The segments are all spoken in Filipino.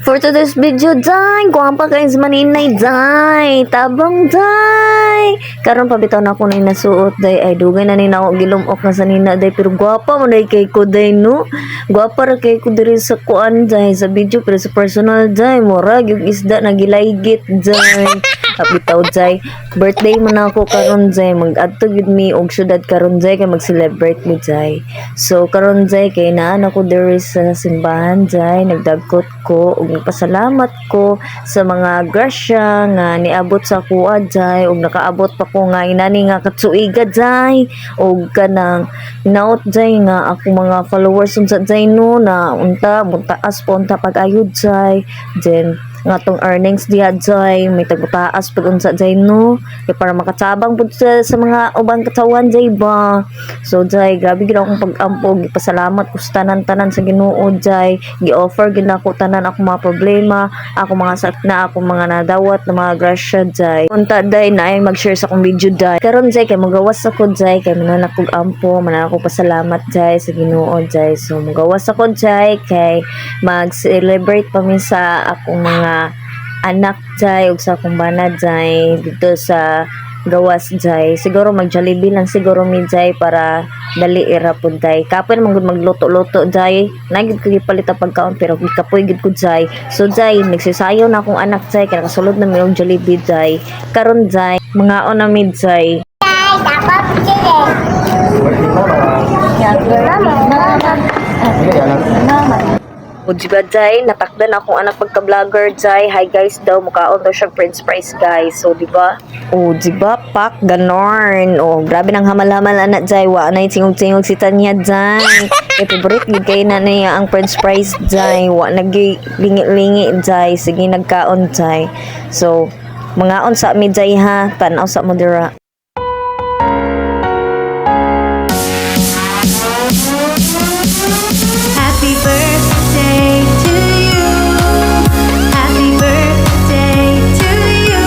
For today's video, day, guwapa kayo sa maninay, day, tabang, day. Karon pabitaw na ako na nasuot, day, ay dugay na ni na ako gilumok na sa nina, day, pero guwapa mo na kay ko, day, no? Guwapa ra kay ko diri sa kuan, day, sa video, pero sa personal, day, murag, yung isda na gilaygit, day. Bitaw, day, birthday mo na ako karon, day, mag-adto gid mi og syudad karon, day, kay mag-celebrate mi, day. So, karon, day, kay naan ako diri sa simbahan, day, nagdagkot ko, og nagpasalamat ko sa mga grasya nga niabot sa kuha, day, og nakaabot pa ko nga inani nga katsuiga, day, og kanang naot, day, nga ako mga followers unsa, day, no, na unta, muntaas po unta pag-ayod, day, then, nga tong earnings diha, day, may tagutaas pag unsa, day, no, kay para makatabang pud sa mga ubang katawan, day, ba. So, day, grabe gid akong pag-ampog, ipasalamat ko sa tanan-tanan sa Ginoo, day, gi-offer gid ako tanan ako mga problema, ako mga sakna, ako mga nadawat na mga grasya, day. Unta, day, na ay mag-share sa akong video, day. Karon, day, kay magawas ako, day, kay mananak kog ampo, mananak ko pasalamat, day, sa Ginoo, day. So, magawas ako, day, kay mag-celebrate pa mi sa akong mga anak, day, ug sa akong bana, day, dito sa gawas, day. Siguro mag-Jollibee lang siguro mi, day, para dali ira pud, day. Kapoy naman gud magluto-luto, day. Nagid ko gipalit ang pagkaon pero kapoy gid ko, day. So, day, nagsisayo na akong anak, day, kaya kasulod na mi og Jollibee, day. Karon, day, mga na mi, day. O diba, day, natakdan akong anak pagka-vlogger, day. Hi guys daw, mukhaon daw siya French fries, guys. So, diba? O diba, pak, ganorn. O, grabe nang hamal-hamal, anak, day. Wa na tingog-tingog si Tanya, day. E, favorite gid kay na niya ang French fries, day. Wa nag-lingi-lingi, day. Sige, nagkaon, day. So, mangaon sa mi, day, ha. Tanaw sa mo dira. Happy birthday to you. Happy birthday to you.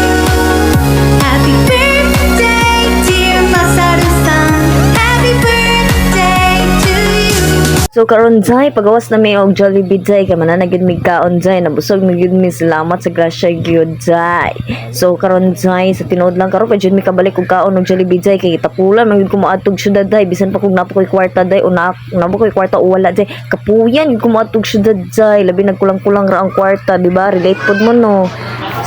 Happy birthday, dear Masaru-san. Happy birthday to you. So karon, day, pagawas na mi og Jollibee, day, kay mananagid mi kaon, day, nabusog mi gid mi, salamat sa grasya gyud, day. So karon, day, sa tinuod lang karon pa jud mi kabalik og kaon og Jollibee, day, kay tapulan man gid ko moadtog syudad, day, bisan pa kung napo koy kwarta, day, o nabo koy kwarta o wala, day, kapuyan gid ko moadtog syudad, day, labi nagkulang-kulang ra ang kwarta, di ba? Relate pod mo, no.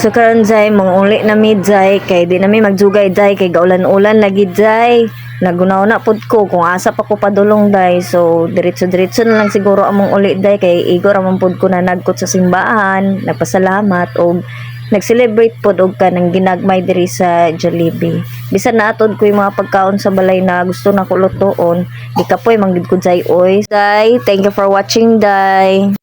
So karon, day, manguli na mi, day, kay di na mi magjugay, day, kay gaulan-ulan lagi, day. Nagunaw na pod ko kung asa pa ko padulong, day. So diretso-diretso na lang siguro among uli, day, kay igor among pod ko na nagkot sa simbahan, nagpasalamat og nag-celebrate pod og kanang ginagmay diri sa Jollibee. Bisan naatod ko yung mga pagkaon sa balay na gusto na ko lutoon, di kapoy manggid ko, day, oy. Day, thank you for watching, day.